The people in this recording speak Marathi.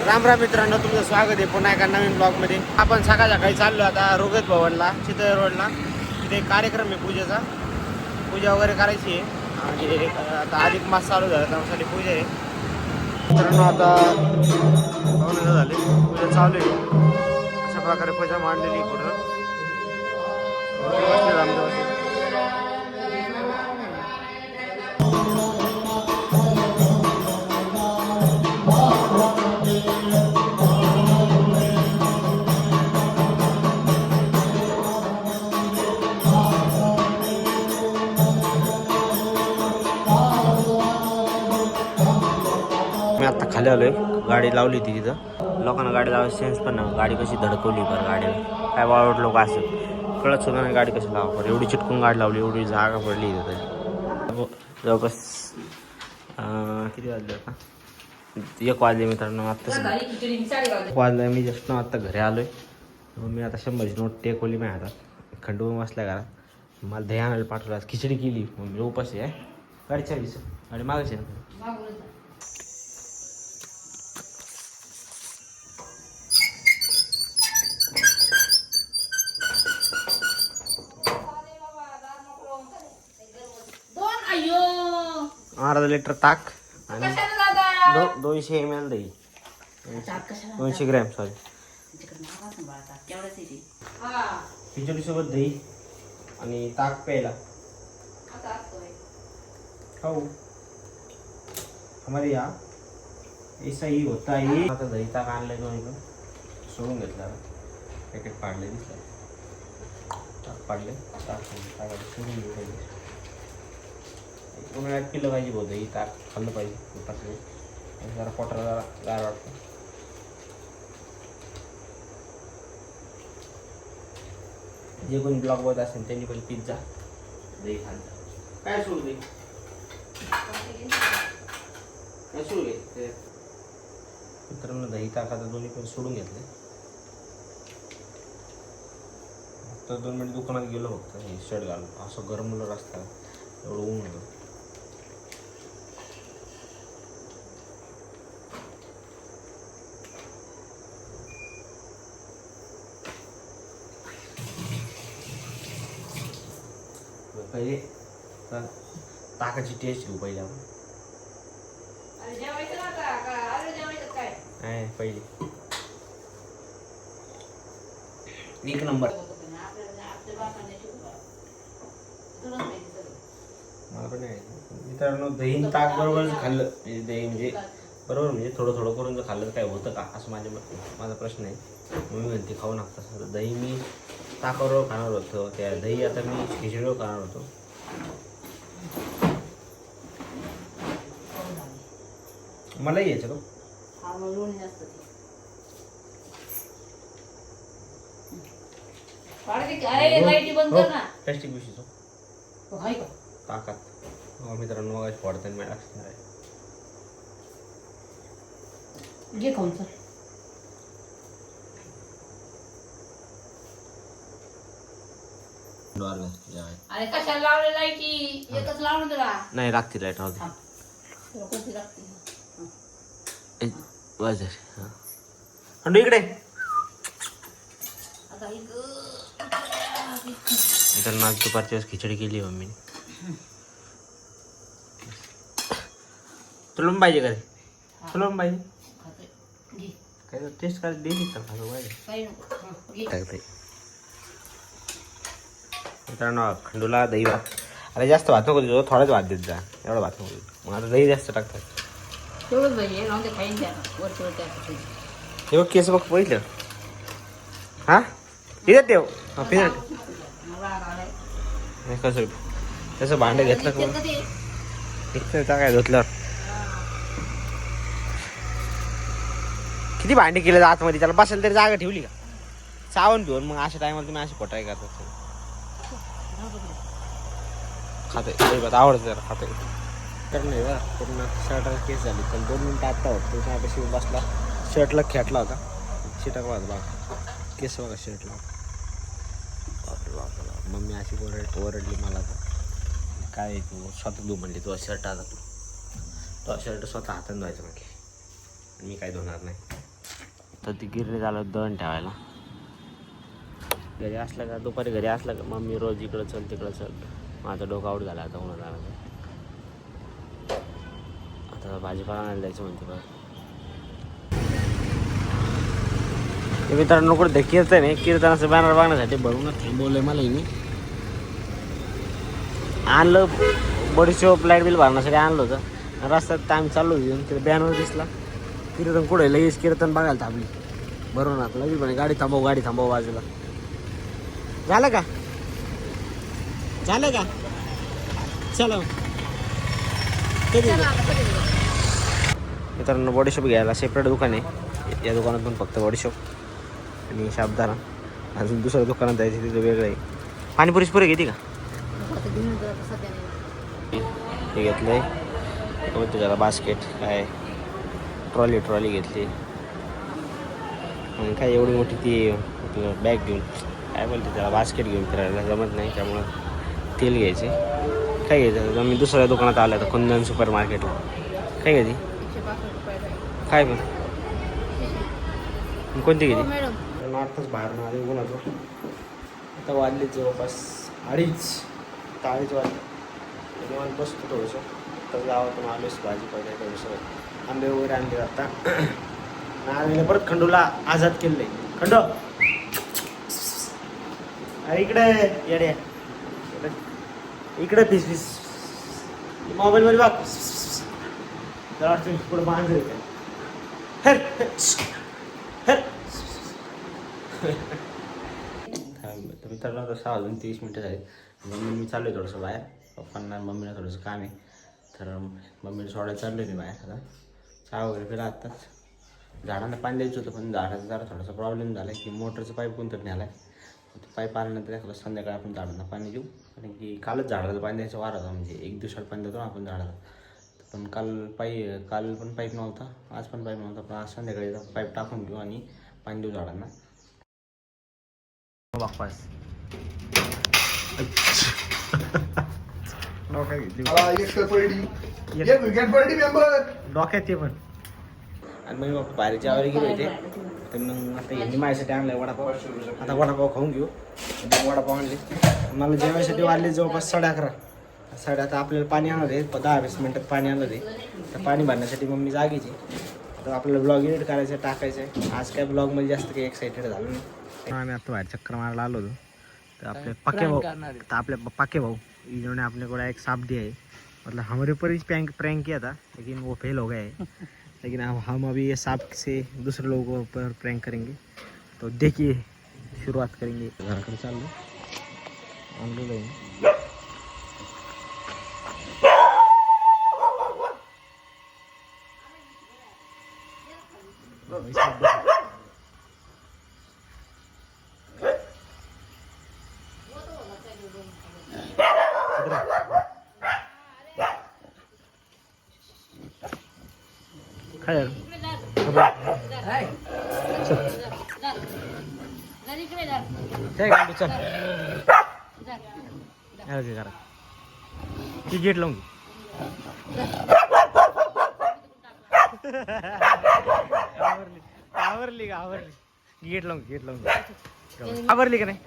राम राम मित्रांनो, तुमचं स्वागत आहे पुन्हा एका नवीन ब्लॉगमध्ये. आपण सकाळी चाललो आता रोगत भवनला, चितळे रोडला. तिथे एक कार्यक्रम आहे पूजेचा. पूजा वगैरे करायची आहे आणि आता अधिक मास चालू झाला त्यासाठी पूजा आहे. मित्रांनो आता पाहुणे झाले, पूजा चालू आहे. अशा प्रकारे पूजा मांडलेली पूर्ण बसले रामदेवाचे. मी आता खाली आलोय, गाडी लावली होती तिथं. लोकांना गाडी लावायची सेन्स पण नाही. गाडी कशी धडकवली बरं गाडीला, काय वाळवट लोक असं कळत सुद्धा नाही गाडी कशी लावा. बरं एवढी चिटकून गाडी लावली, एवढी जागा पडली इथं. जवळपास किती वाजले आता? 1 वाजले मित्रांनो. आत्ता वाजलं, मी जस्ट ना आत्ता घरी आलोय. मी आता 100ची नोट टेकवली माझ्या हातात, खंडून बसल्या घरात. मला दही आणायला पाठवला, खिचडी केली. मग उपाशी आहे. गाडी चालीस गाडी मागायची ना. अर्धा लिटर ताक आणि 200 ml दही, 200 ग्रॅम सॉरी. खिचडी सोबत दही आणि ताक प्यायला. हो हमारे यहाँ ऐसा ही होता है. आता दही ताक आणलं दोन्ही पण सोडून घेतला. पॅकेट पाडले, दिसलं ताक पाडले. ताक सोडून घेतलं. उन्हाळ्यात पिलं पाहिजे बहुत दही ताक, खाल्लं पाहिजे उपासले. जरा पोटाला जरा गार वाटतं. जे कोणी ब्लॉग बघत असेल त्यांनी पण पिझ्झा दही खाल्लं. काय सोडू दे, काय सोडू घे. मित्रांनो दही ताक आता दोन्ही पण सोडून घेतले. तर 2 मिनिट दुकानात गेलो फक्त हे शर्ट घालून. असं गरमलं रस्ता, एवढं ऊन होतं. पहिले ताकाची टेस्ट घेऊ पहिले आपण. काय पहिले 1 नंबर. मला पण नाही मित्रांनो, दही ताक बरोबर खाल्लं म्हणजे दही म्हणजे बरोबर म्हणजे थोडं थोडं करून जर खाल्लं तर काय होतं का असं माझा प्रश्न आहे. मी म्हणते खाऊ नका. दही मी ताकावर खाणार होतो, त्या दही आता मी खिचडीवर खाणार होतो. मलाही यायचं तो प्लॅस्टिक पिशवीचो ताकात. मित्रांनो मग फोडताना मला लक्षात नाही. घे खाऊन सर. अरे कशाला लावले लाईटी? एकच लावून दिला. नाही लागते लाईट. राहू दे. कोणती लागते? वाजर अंडू इकडे. त्यांना आज दुपारची खिचडी केली मम्मीने. तुला पण पाहिजे का? तुला पण पाहिजे काय? टेस्ट काय दे पाहिजे. मित्रांनो खंडूला दही भात. अरे जास्त भात नको देतो, थोडाच भात देत जा. एवढा भात नको. मग आता दही जास्त टाकतात. हे बघ केस बघ पहिलं. हा इथं ठेव. पिझ्झा कसं तसं भांडं घेतलं का काय धुतल्यावर. किती भांडे केले आतमध्ये, त्याला बसायला तरी जागा ठेवली का? चावून घेऊन मग अशा टायमाला तुम्ही अशी खोटाई करतात. खाते आवडतं जरा खाते तर नाही बा. पूर्ण शर्टाला केस झाली तर 2 मिनिटं आत्ता होतं. त्यापेक्षा बसला शर्टला खेटला होता. शिटा बघा केस बघा शर्टला. मम्मी अशी ओरडली मला. तर काय तू स्वतः धू म्हणली, तू शर्ट आता तू शर्ट स्वतः हाताने धुवायचं. मग मी काय धुणार नाही. तर ती गिरणी झालं दळण ठेवायला. घरी असलं का दुपारी घरी असलं का मम्मी रोज इकडं चल तिकडं चल. माझं डोकं आऊट झालं आता उन्हात जाण्याचं. आता भाजीपाला आणायला जायचं म्हणते बघ. ते मित्रांनो कुठे कीर्तन आहे, कीर्तनाचं बॅनर बघण्यासाठी भरूनच थांबवलंय मला हिने. आणलं बडीशोप लाईट बिल भरण्यासाठी आणलं होतं. रस्त्यात आम्ही चाललो होतो तिथे बॅनर दिसला कीर्तन कुठे, लगेच कीर्तन बघायला थांबली. बरोबर ना, लगेच म्हणे गाडी थांबव बाजूला. झालं का चला मित्रांनो बडीशोप घ्यायला सेपरेट दुकान आहे. या दुकानात पण फक्त बडीशोप आणि शाबदाना. अजून दुसऱ्या दुकानात जायचं तिथं वेगळं आहे. पाणीपुरीच पुरे घेते का? हे घेतलंय त्याला बास्केट काय ट्रॉली घेतली. आणि काय एवढी मोठी ती बॅग घेऊन काय बोलते त्याला बास्केट घेऊन फिरायला जमत नाही. त्यामुळं तेल घ्यायचे. काय घ्यायचं मी दुसऱ्या दुकानात आलं तर कुंदन सुपर मार्केटला. काय घ्यायची काय पण कोणती घेतली? आत्ताच बाहेर ना आधी उन्हाचं. आता वाजले जवळपास 2:30 वाजले. निवांत बसतो थोडंसं. तर गावातून आलोच भाजी पाहिजे थोडंसं आंबे वगैरे आणले. आता नारळीने परत खंडूला आझाद केलं आहे. खंडू अरे इकडे येड्या इकडे पीस मोबाईलमध्ये बघ. जरा पुढे बांध मित्रांनो. आता 6:30 झाले. मी चाललो आहे थोडंसं बाहेर. पप्पांना मम्मीला थोडंसं काम आहे तर मम्मीला सोडायला चाललो आहे मी बाहेर. आता चहा वगैरे पिला. आत्ताच झाडांना पाणी द्यायचं होतं पण झाडाचा जरा थोडासा प्रॉब्लेम झाला आहे की मोटरचं पाईप कोणतं न्यायला आहे. ते पाईप आल्यानंतर एखादं संध्याकाळी आपण झाडांना पाणी देऊ. कारण की कालच झाडाला पाणी द्यायचं वार होता. म्हणजे 1 दिवसात पाणी देतो ना आपण झाडाला. पण काल पण पाईप नव्हता, आज पण पाईप नव्हता. पण आज संध्याकाळी पाईप टाकून घेऊ आणि पाणी देऊ झाडांना. बाप्पास डोक्यात ते पण. आणि मग बाहेरच्या आवर गेले होते तर मग आता यांनी माझ्यासाठी आणलाय वडापाव. आता वडापाव खाऊन घेऊ. वडापाव आणले. मला जेवायसाठी वाजले जवळपास 11:30. आता आपल्याला पाणी आणणार आहे. 10-20 मिनटात पाणी आणणार आहे. तर पाणी भरण्यासाठी मम्मी जागीची. तर आपल्याला ब्लॉग एडिट करायचं आहे, टाकायचं आहे. आज काय ब्लॉगमध्ये जास्त काही एक्साइटेड झालो नाही. आम्ही आता बाहेर चक्कर मारायला आलो होतो तर आपले पक्के भाऊ इन्होंने अपने को एक साप दिया है. मतलब हमारे ऊपर ही प्रैंक किया था लेकिन वो फेल हो गया है. लेकिन अब हम अभी ये सांप से दूसरे लोगों पर प्रैंक करेंगे. तो देखिए शुरुआत करेंगे. घराकडे चाललो आणलेलं आहे. काय चल करा ती गेट लावून आवरली गेट लावून आवरली का नाही.